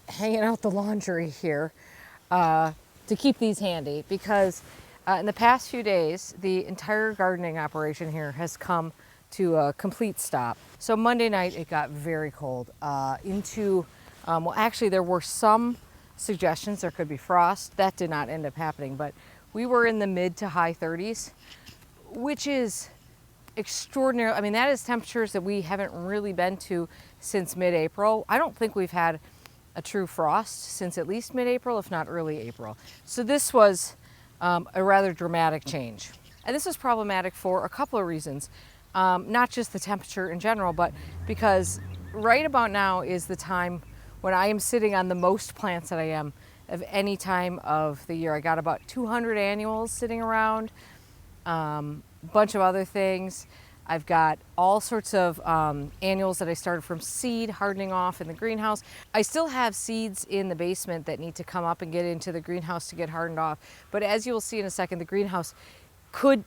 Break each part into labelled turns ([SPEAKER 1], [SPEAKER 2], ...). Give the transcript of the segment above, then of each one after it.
[SPEAKER 1] hanging out the laundry here to keep these handy because in the past few days, the entire gardening operation here has come to a complete stop. So Monday night, it got very cold well, actually there were some suggestions there could be frost. That did not end up happening, but we were in the mid to high 30s, which is extraordinary. I mean, that is temperatures that we haven't really been to since mid-April. I don't think we've had a true frost since at least mid-April, if not early April. So this was a rather dramatic change. And this was problematic for a couple of reasons. Not just the temperature in general, but because right about now is the time when I am sitting on the most plants that I am of any time of the year. I got about 200 annuals sitting around, a bunch of other things. I've got all sorts of annuals that I started from seed hardening off in the greenhouse. I still have seeds in the basement that need to come up and get into the greenhouse to get hardened off. But as you will see in a second, the greenhouse could,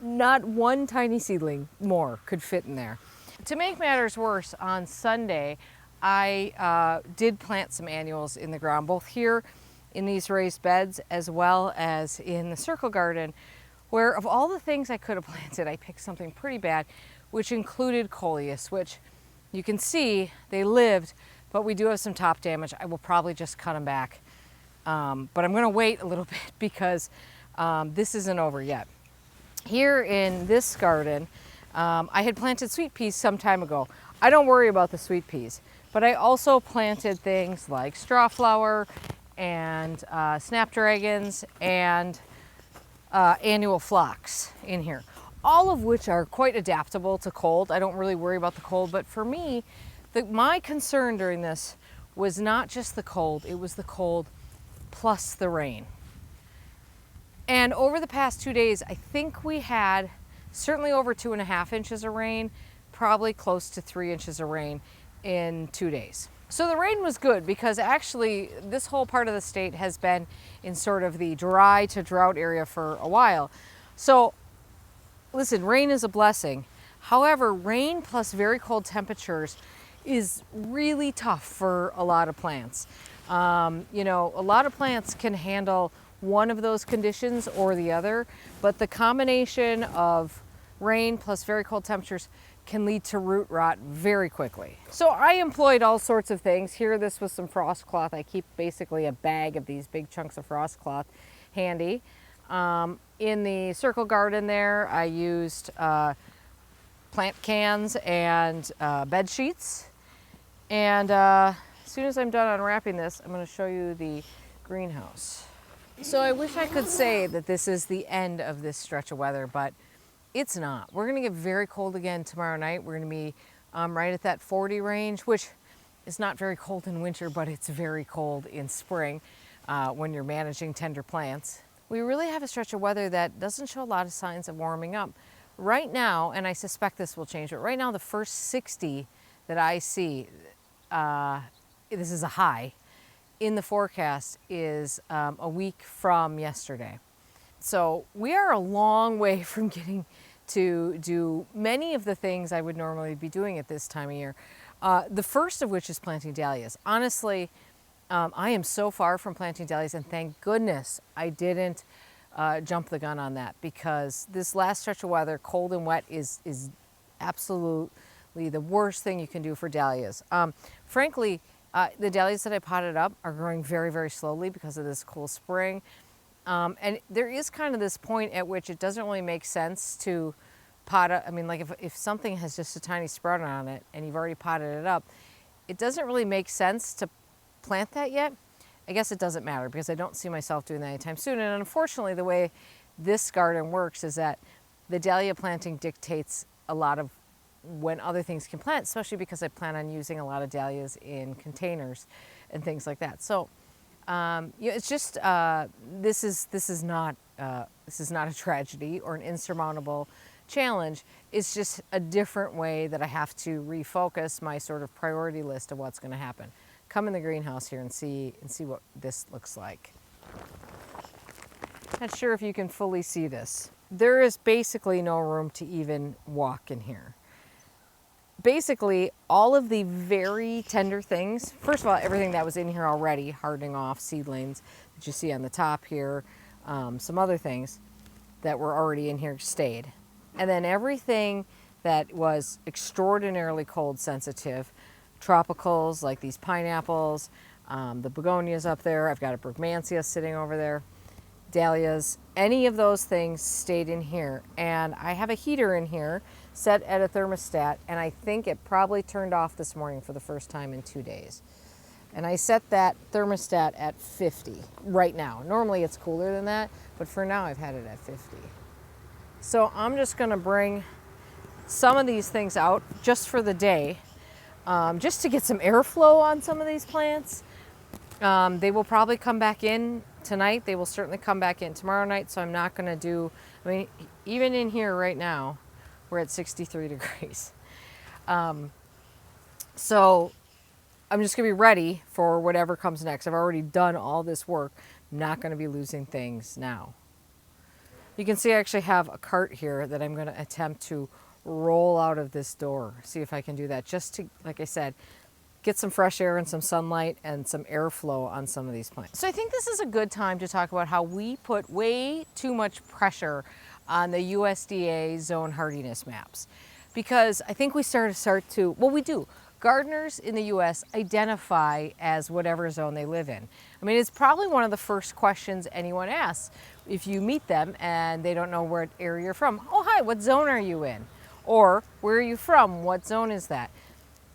[SPEAKER 1] not one tiny seedling more could fit in there. To make matters worse, on Sunday, I did plant some annuals in the ground, both here in these raised beds as well as in the circle garden, where of all the things I could have planted, I picked something pretty bad, which included coleus, which you can see they lived, but we do have some top damage. I will probably just cut them back. But I'm gonna wait a little bit because this isn't over yet. Here in this garden, I had planted sweet peas some time ago. I don't worry about the sweet peas, but I also planted things like strawflower and snapdragons and annual phlox in here, all of which are quite adaptable to cold. I don't really worry about the cold, but for me, my concern during this was not just the cold, it was the cold plus the rain. And over the past 2 days, I think we had certainly over 2.5 inches of rain, probably close to 3 inches of rain in 2 days. So the rain was good because actually this whole part of the state has been in sort of the dry to drought area for a while. So listen, rain is a blessing. However, rain plus very cold temperatures is really tough for a lot of plants. You know, a lot of plants can handle one of those conditions or the other, but the combination of rain plus very cold temperatures can lead to root rot very quickly. So I employed all sorts of things. Here, this was some frost cloth. I keep basically a bag of these big chunks of frost cloth handy. In the circle garden there, I used plant cans and bed sheets. And as soon as I'm done unwrapping this, I'm going to show you the greenhouse. So I wish I could say that this is the end of this stretch of weather, but it's not. We're going to get very cold again tomorrow night. We're going to be right at that 40 range, which is not very cold in winter, but it's very cold in spring when you're managing tender plants. We really have a stretch of weather that doesn't show a lot of signs of warming up. Right now, and I suspect this will change, but right now the first 60 that I see, this is a high, in the forecast is a week from yesterday. So we are a long way from getting to do many of the things I would normally be doing at this time of year. The first of which is planting dahlias. Honestly, I am so far from planting dahlias, and thank goodness I didn't jump the gun on that, because this last stretch of weather, cold and wet, is absolutely the worst thing you can do for dahlias. Frankly, the dahlias that I potted up are growing very, very slowly because of this cool spring. And there is kind of this point at which it doesn't really make sense to pot up. I mean, like if something has just a tiny sprout on it and you've already potted it up, it doesn't really make sense to plant that yet. I guess it doesn't matter because I don't see myself doing that anytime soon. And unfortunately, the way this garden works is that the dahlia planting dictates a lot of when other things can plant, especially because I plan on using a lot of dahlias in containers and things like that. So it's just this is not a tragedy or an insurmountable challenge. It's just a different way that I have to refocus my sort of priority list of what's going to happen. Come in the greenhouse here and see what this looks like. Not sure if you can fully see this. There is basically no room to even walk in here. basically all of the very tender things. First of all, everything that was in here already, hardening off seedlings that you see on the top here, some other things that were already in here stayed. And then everything that was extraordinarily cold sensitive, tropicals like these pineapples, the begonias up there, I've got a brugmansia sitting over there, dahlias, any of those things stayed in here. And I have a heater in here set at a thermostat, and I think it probably turned off this morning for the first time in 2 days. And I set that thermostat at 50 right now. Normally it's cooler than that, but for now I've had it at 50. So I'm just gonna bring some of these things out just for the day, just to get some airflow on some of these plants. They will probably come back in tonight. They will certainly come back in tomorrow night, so I'm not gonna do, I mean, even in here right now, we're at 63 degrees. So I'm just gonna be ready for whatever comes next. I've already done all this work. I'm not gonna be losing things now. You can see I actually have a cart here that I'm gonna attempt to roll out of this door. See if I can do that, just to, like I said, get some fresh air and some sunlight and some airflow on some of these plants. So I think this is a good time to talk about how we put way too much pressure on the USDA zone hardiness maps, because I think we start to, well, we do. Gardeners in the US identify as whatever zone they live in. I mean, it's probably one of the first questions anyone asks if you meet them and they don't know what area you're from. Oh, hi, what zone are you in? Or where are you from? What zone is that?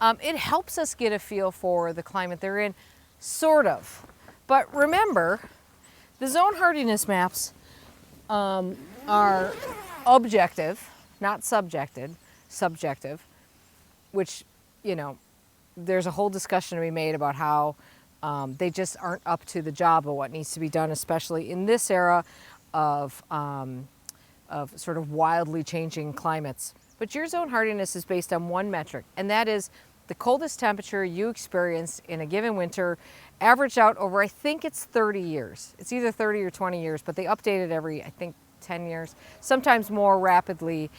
[SPEAKER 1] It helps us get a feel for the climate they're in, sort of. But remember, the zone hardiness maps are objective, not subjective, which, you know, there's a whole discussion to be made about how they just aren't up to the job of what needs to be done, especially in this era of sort of wildly changing climates. But your zone hardiness is based on one metric, and that is the coldest temperature you experienced in a given winter, averaged out over, I think it's 30 years. It's either 30 or 20 years, but they update it every, I think, 10 years, sometimes more rapidly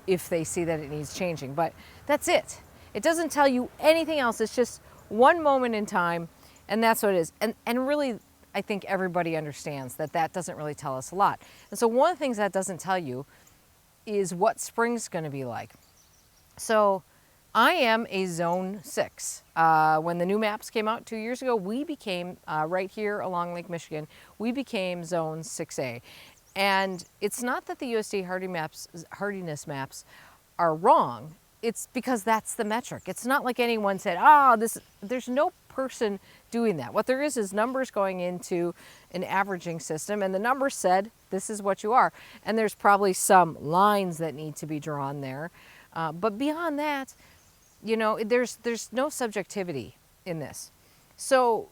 [SPEAKER 1] if they see that it needs changing. But that's it. It doesn't tell you anything else. It's just one moment in time, and that's what it is. And really, I think everybody understands that that doesn't really tell us a lot. And so one of the things that doesn't tell you is what spring's going to be like. So I am a zone 6. When the new maps came out 2 years ago, we became, right here along Lake Michigan, we became zone 6A. And it's not that the USDA hardiness maps are wrong. It's because that's the metric. It's not like anyone said, there's no person doing that. What there is numbers going into an averaging system, and the numbers said, this is what you are. And there's probably some lines that need to be drawn there. But beyond that, you know, there's no subjectivity in this. So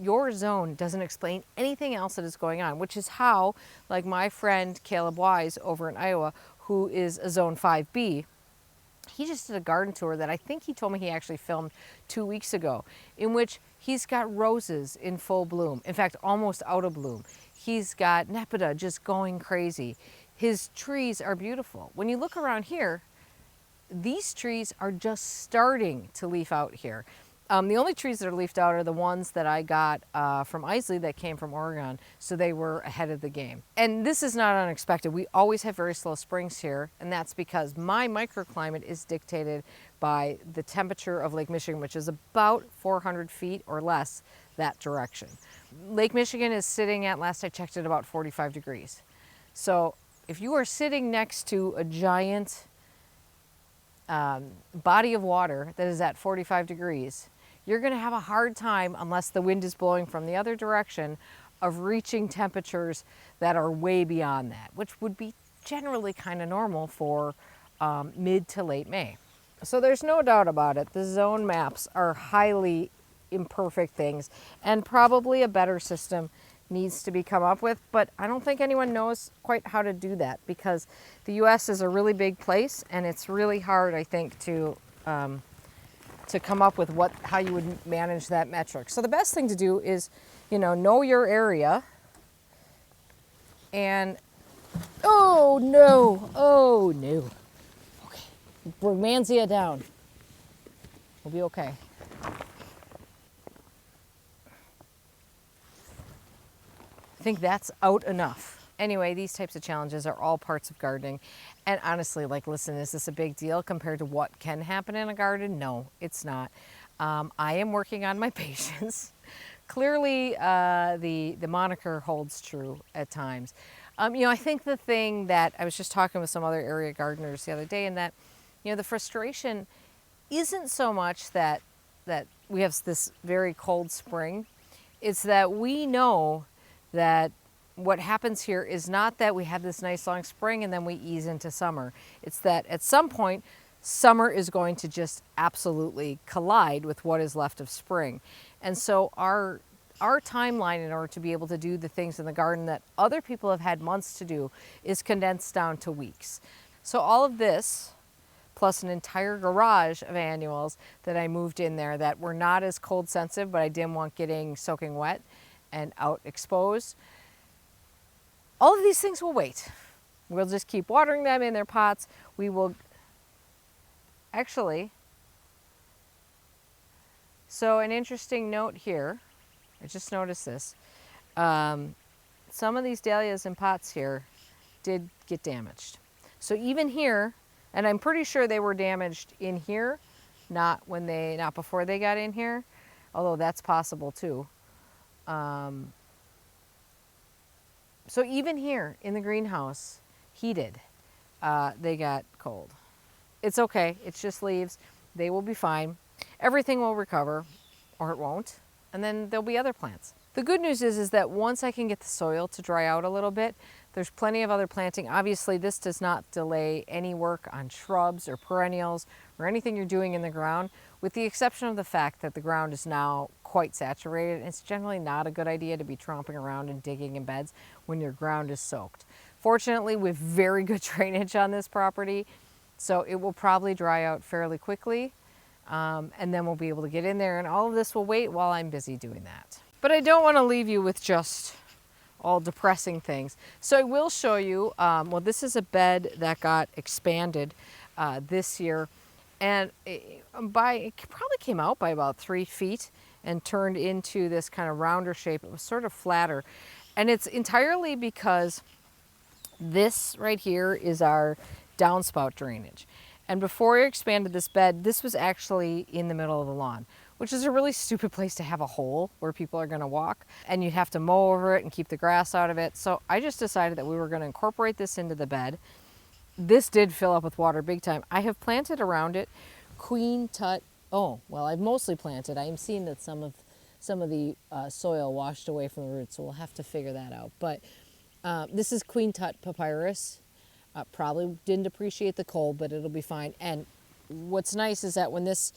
[SPEAKER 1] your zone doesn't explain anything else that is going on, which is how, like my friend Caleb Wise over in Iowa, who is a zone 5B, he just did a garden tour that I think he told me he actually filmed 2 weeks ago, in which he's got roses in full bloom. In fact, almost out of bloom. He's got Nepeta just going crazy. His trees are beautiful. When you look around here, these trees are just starting to leaf out here. The only trees that are leafed out are the ones that I got from Isley that came from Oregon, so they were ahead of the game. And this is not unexpected. We always have very slow springs here, and that's because my microclimate is dictated by the temperature of Lake Michigan, which is about 400 feet or less that direction. Lake Michigan is sitting at, last I checked, at about 45 degrees. So if you are sitting next to a giant body of water that is at 45 degrees, you're going to have a hard time, unless the wind is blowing from the other direction, of reaching temperatures that are way beyond that, which would be generally kind of normal for mid to late May. So there's no doubt about it. The zone maps are highly imperfect things, and probably a better system needs to be come up with, but I don't think anyone knows quite how to do that, because the US is a really big place, and it's really hard, I think, to come up with how you would manage that metric. So the best thing to do is, know your area. And oh no, okay, Brugmansia down. We'll be okay. I think that's out enough. Anyway, these types of challenges are all parts of gardening. And honestly, like, listen, is this a big deal compared to what can happen in a garden? No, it's not. I am working on my patience. Clearly, the moniker holds true at times. I think the thing that I was just talking with some other area gardeners the other day, and that, the frustration isn't so much that we have this very cold spring. It's that we know that what happens here is not that we have this nice long spring and then we ease into summer. It's that at some point, summer is going to just absolutely collide with what is left of spring. And so our timeline, in order to be able to do the things in the garden that other people have had months to do, is condensed down to weeks. So all of this, plus an entire garage of annuals that I moved in there that were not as cold sensitive, but I didn't want getting soaking wet and out exposed. All of these things will wait. We'll just keep watering them in their pots. We will actually, so an interesting note here, I just noticed this. Some of these dahlias in pots here did get damaged. So even here, and I'm pretty sure they were damaged in here, not before they got in here, although that's possible too. So even here in the greenhouse, heated, they got cold. It's okay, it's just leaves. They will be fine. Everything will recover, or it won't, and then there'll be other plants. The good news is that once I can get the soil to dry out a little bit, there's plenty of other planting. Obviously, this does not delay any work on shrubs or perennials or anything you're doing in the ground, with the exception of the fact that the ground is now quite saturated. It's generally not a good idea to be tromping around and digging in beds when your ground is soaked. Fortunately, we have very good drainage on this property, so it will probably dry out fairly quickly, and then we'll be able to get in there, and all of this will wait while I'm busy doing that. But I don't want to leave you with just all depressing things. So I will show you, well, this is a bed that got expanded this year, and it probably came out by about 3 feet and turned into this kind of rounder shape. It was sort of flatter, and it's entirely because this right here is our downspout drainage. And before I expanded this bed, this was actually in the middle of the lawn, which is a really stupid place to have a hole where people are going to walk, and you'd have to mow over it and keep the grass out of it. So I just decided that we were going to incorporate this into the bed. This did fill up with water big time. I have planted around it queen tut. Oh, well, I've mostly planted. I am seeing that some of the soil washed away from the roots, so we'll have to figure that out. But this is queen tut papyrus. Probably didn't appreciate the cold, but it'll be fine. And what's nice is that when this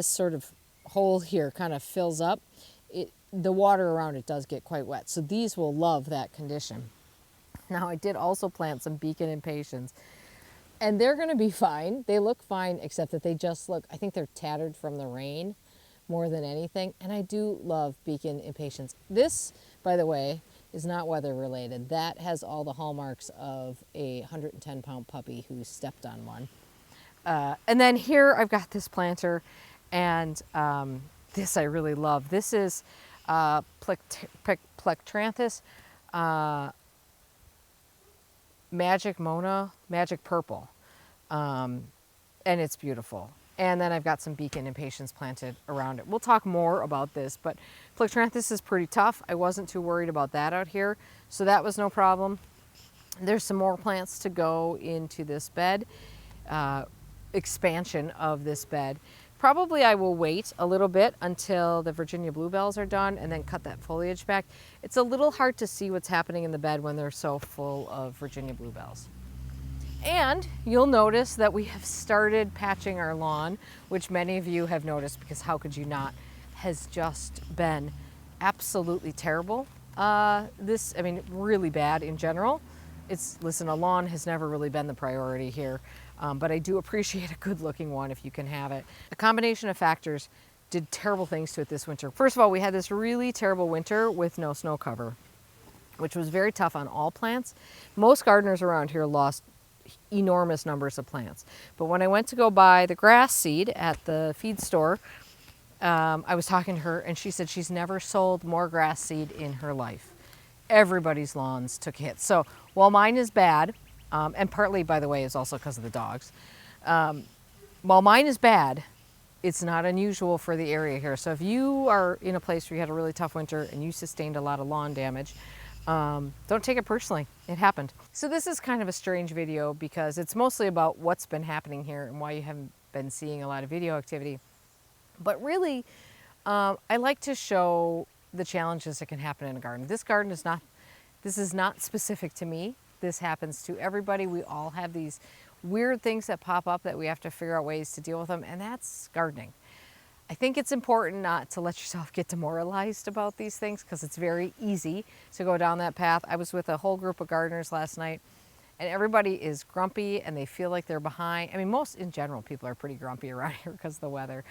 [SPEAKER 1] sort of hole here kind of fills up, the water around it does get quite wet. So these will love that condition. Now I did also plant some beacon impatiens, and they're going to be fine. They look fine, except that they just look, I think they're tattered from the rain more than anything. And I do love beacon impatiens. This, by the way, is not weather related. That has all the hallmarks of a 110-pound puppy who stepped on one. And then here I've got this planter, and this I really love. This is Plectranthus Magic Mona, Magic Purple, and it's beautiful. And then I've got some beacon impatiens planted around it. We'll talk more about this, but Plectranthus is pretty tough. I wasn't too worried about that out here, so that was no problem. There's some more plants to go into this bed, expansion of this bed. Probably I will wait a little bit until the Virginia bluebells are done and then cut that foliage back. It's a little hard to see what's happening in the bed when they're so full of Virginia bluebells. And you'll notice that we have started patching our lawn, which many of you have noticed, because how could you not, has just been absolutely terrible. Really bad in general. Listen, a lawn has never really been the priority here, but I do appreciate a good looking one if you can have it. A combination of factors did terrible things to it this winter. First of all, we had this really terrible winter with no snow cover, which was very tough on all plants. Most gardeners around here lost enormous numbers of plants. But when I went to go buy the grass seed at the feed store, I was talking to her and she said she's never sold more grass seed in her life. Everybody's lawns took hits. So while mine is bad, and partly, by the way, is also because of the dogs, while mine is bad, it's not unusual for the area here. So if you are in a place where you had a really tough winter and you sustained a lot of lawn damage, don't take it personally. It happened. So this is kind of a strange video because it's mostly about what's been happening here and why you haven't been seeing a lot of video activity. But really, I like to show the challenges that can happen in a garden. This garden is not, this is not specific to me. This happens to everybody. We all have these weird things that pop up that we have to figure out ways to deal with them, and that's gardening. I think it's important not to let yourself get demoralized about these things because it's very easy to go down that path. I was with a whole group of gardeners last night and everybody is grumpy and they feel like they're behind. I mean, most in general, people are pretty grumpy around here because of the weather.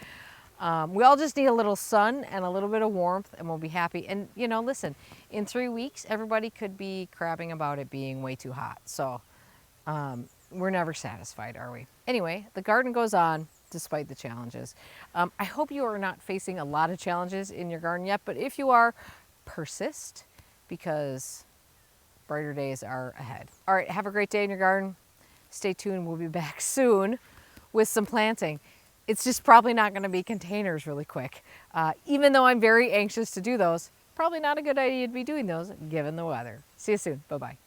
[SPEAKER 1] We all just need a little sun and a little bit of warmth and we'll be happy. And you know, listen, in 3 weeks, everybody could be crabbing about it being way too hot. So we're never satisfied, are we? Anyway, the garden goes on despite the challenges. I hope you are not facing a lot of challenges in your garden yet, but if you are, persist because brighter days are ahead. All right, have a great day in your garden. Stay tuned, we'll be back soon with some planting. It's just probably not gonna be containers really quick. Even though I'm very anxious to do those, probably not a good idea to be doing those given the weather. See you soon, bye-bye.